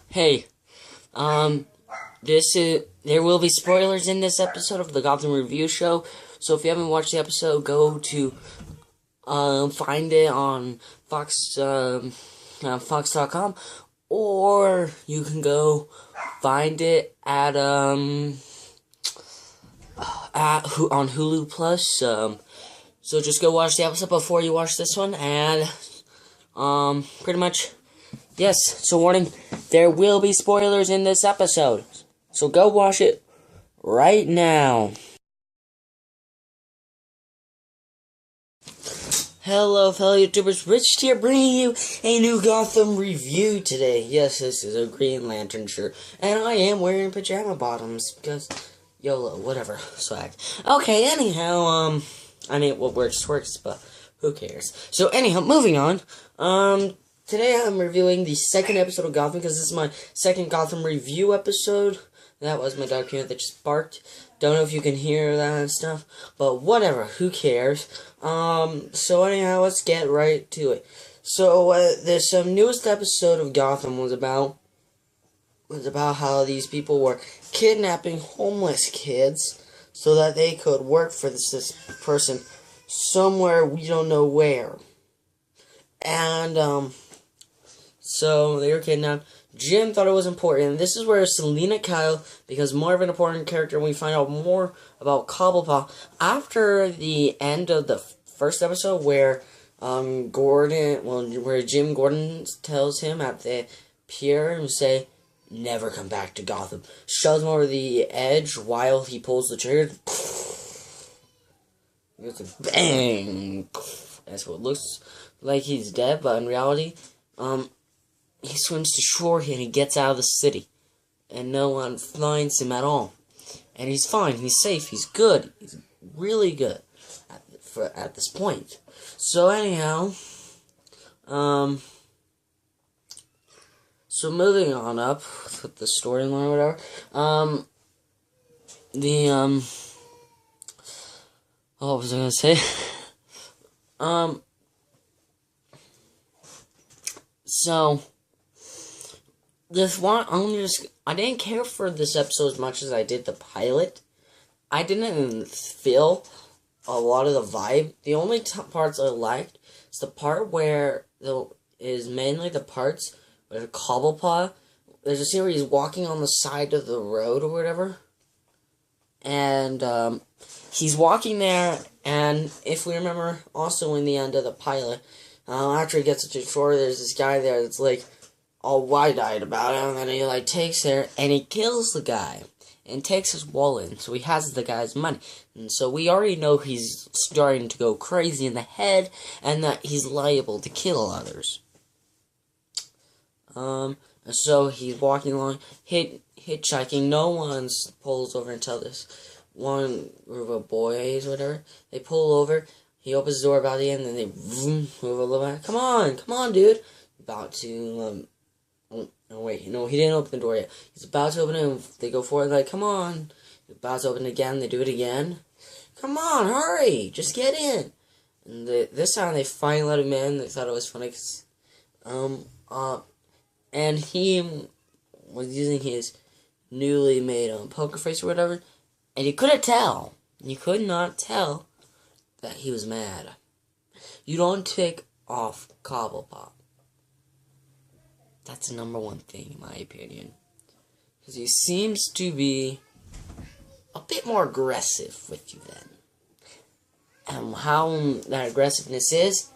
Hey, there will be spoilers in this episode of the Gotham Review Show. So if you haven't watched the episode, go to find it on Fox.com, or you can go find it on Hulu Plus. So just go watch the episode before you watch this one, and pretty much. Yes, so warning, there will be spoilers in this episode. So go watch it right now. Hello, fellow YouTubers. Rich here, bringing you a new Gotham review today. Yes, this is a Green Lantern shirt, and I am wearing pajama bottoms because YOLO, whatever, swag. Okay, anyhow, I mean, what works, but who cares? So, anyhow, moving on. Today I'm reviewing the second episode of Gotham because this is my second Gotham review episode. That was my dog Peanut that just barked. Don't know if you can hear that and stuff, but whatever, who cares? So anyhow, let's get right to it. So, this newest episode of Gotham was about how these people were kidnapping homeless kids so that they could work for this person somewhere we don't know where. And, so they were kidnapped. Jim thought it was important. This is where Selina Kyle becomes more of an important character, and we find out more about Cobblepot after the end of the first episode, where where Jim Gordon tells him at the pier and say, "Never come back to Gotham." Shoves him over the edge while he pulls the trigger. It's a bang. That's what it looks like. He's dead, but in reality, he swims to shore and he gets out of the city. And no one finds him at all. And he's fine, he's safe, he's good. He's really good at this point. So anyhow, so moving on up with the storyline or whatever. What was I gonna say? So this one, I didn't care for this episode as much as I did the pilot. I didn't feel a lot of the vibe. The only parts I liked is the part where is mainly the parts where Cobblepot. There's a scene where he's walking on the side of the road or whatever, and he's walking there. And if we remember, also in the end of the pilot, after he gets to shore, there's this guy there that's like all wide-eyed about it, and then he takes there and he kills the guy and takes his wallet, so he has the guy's money. And so we already know he's starting to go crazy in the head and that he's liable to kill others. So he's walking along, hitchhiking. No one pulls over until this one group of boys, whatever. They pull over. He opens the door about the end, and then they move a little bit. Come on, dude. About to, oh, wait, no, he didn't open the door yet. He's about to open it, and they go for it, come on. He's about to open it again, they do it again. Come on, hurry, just get in. And this time they finally let him in. They thought it was funny, cause, and he was using his newly made poker face or whatever, and you couldn't tell. You could not tell that he was mad. You don't tick off Cobblepot. That's the number one thing, in my opinion. Because he seems to be a bit more aggressive with you then. And how that aggressiveness is,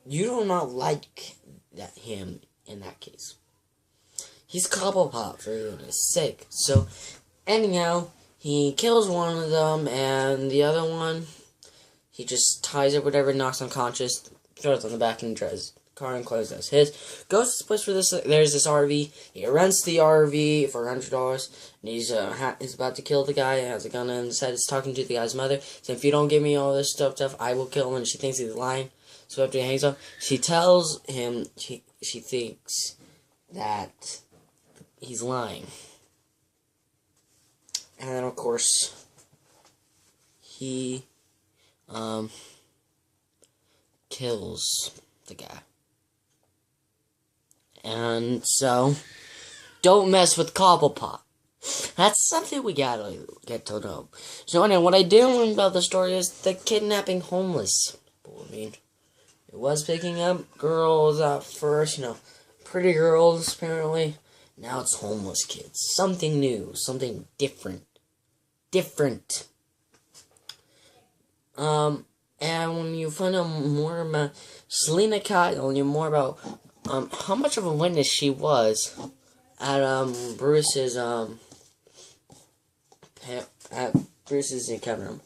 you do not like him in that case. He's Cobblepot, for goodness sake. So, anyhow, he kills one of them, and the other one, he just ties it, whatever, knocks unconscious, throws it on the back, and drives the car and closes his. Goes to this place where there's this RV. He rents the RV for $100, and he's about to kill the guy. He has a gun on his head. He's talking to the guy's mother, saying, "If you don't give me all this stuff, I will kill him." And she thinks he's lying. So after he hangs up, she tells him she thinks that he's lying. And then, of course, he kills the guy. And so, don't mess with Cobblepot. That's something we gotta get to know. So anyway, what I did learn about the story is the kidnapping homeless people. I mean, it was picking up girls at first, pretty girls apparently. Now it's homeless kids. Something new, something different. And when you find out more about Selena Kyle, and more about how much of a witness she was at Bruce's encounter.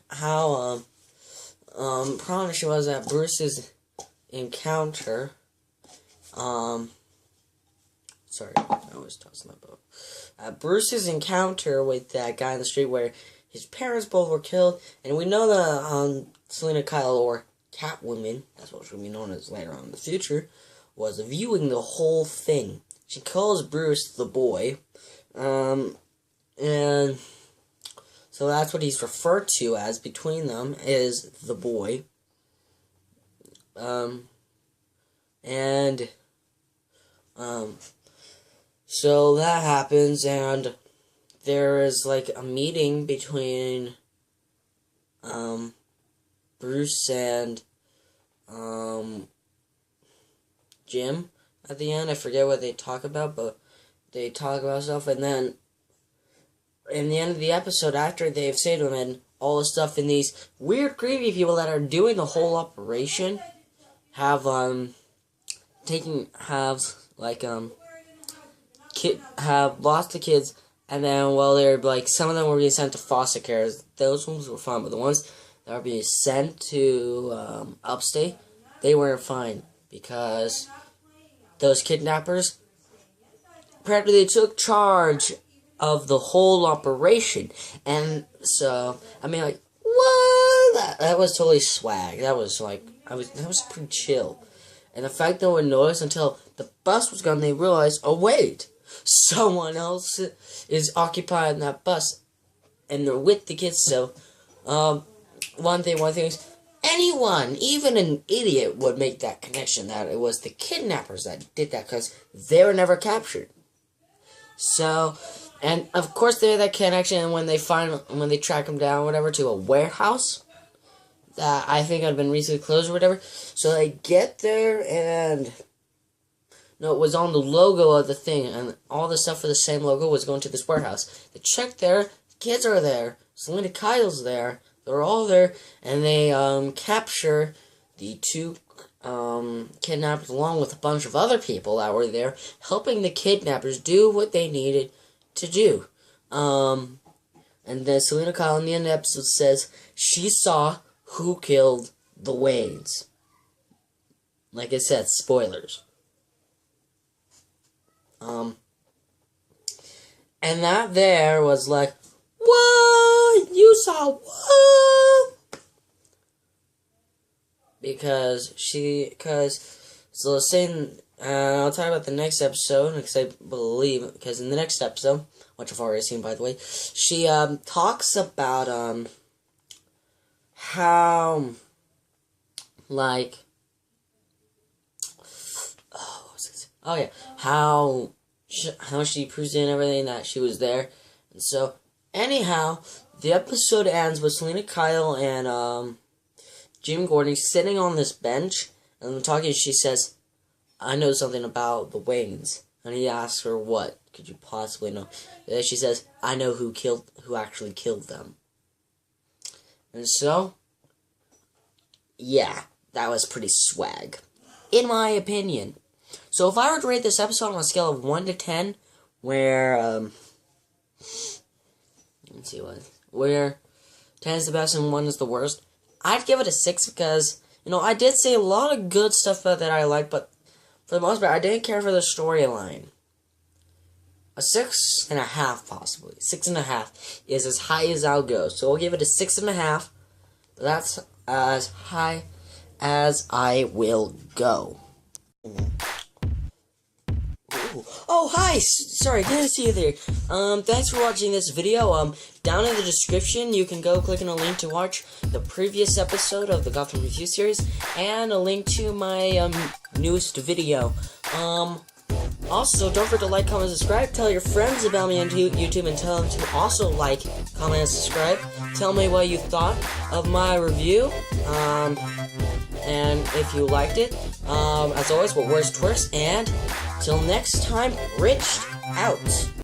How prominent she was at Bruce's encounter. Sorry, I always toss my boat. Bruce's encounter with that guy in the street where his parents both were killed, and we know that Selena Kyle, or Catwoman, that's what she'll be known as later on in the future, was viewing the whole thing. She calls Bruce the boy, and so that's what he's referred to as between them, is the boy. So that happens, and there is like a meeting between Bruce and Jim at the end. I forget what they talk about, but they talk about stuff, and then in the end of the episode, after they've saved him and all the stuff, and these weird creepy people that are doing the whole operation have lost the kids, and then they're like, some of them were being sent to foster care. Those ones were fine, but the ones that were being sent to upstate, they weren't fine, because those kidnappers apparently took charge of the whole operation. And so, I mean, like, what? That was totally swag. That was pretty chill. And the fact that no one noticed until the bus was gone, they realized, oh wait, someone else is occupying that bus, and they're with the kids. So, one thing is, anyone, even an idiot, would make that connection that it was the kidnappers that did that, because they were never captured. So, and of course they had that connection when they track them down, whatever, to a warehouse that I think had been recently closed or whatever. So they get there, and it was on the logo of the thing, and all the stuff for the same logo was going to this warehouse. They check there, the kids are there, Selena Kyle's there, they're all there, and they capture the two kidnappers along with a bunch of other people that were there, helping the kidnappers do what they needed to do. And then Selena Kyle in the end of the episode says she saw who killed the Waynes. Like I said, spoilers. And that there was like, what? You saw what? Because so saying, I'll talk about the next episode, because I believe, because in the next episode, which I've already seen, by the way, she talks about how, like, how she proves in everything that she was there. And so, anyhow, the episode ends with Selena Kyle and Jim Gordon sitting on this bench, and talking. She says, I know something about the Waynes. And he asks her, what could you possibly know? And then she says, I know who actually killed them. And so, yeah, that was pretty swag, in my opinion. So if I were to rate this episode on a scale of 1 to 10, where, let's see where 10 is the best and 1 is the worst, I'd give it a 6, because, I did say a lot of good stuff about that I like, but for the most part, I didn't care for the storyline. A 6.5, possibly. 6.5 is as high as I'll go. So I'll give it a 6.5. That's as high as I will go. Oh, hi! Sorry, good to see you there. Thanks for watching this video. down in the description, you can go click on a link to watch the previous episode of the Gotham Review series, and a link to my newest video. Also, don't forget to like, comment, and subscribe. Tell your friends about me on YouTube, and tell them to also like, comment, and subscribe. Tell me what you thought of my review, and if you liked it. As always, what worst twerks, and till next time, Rich out.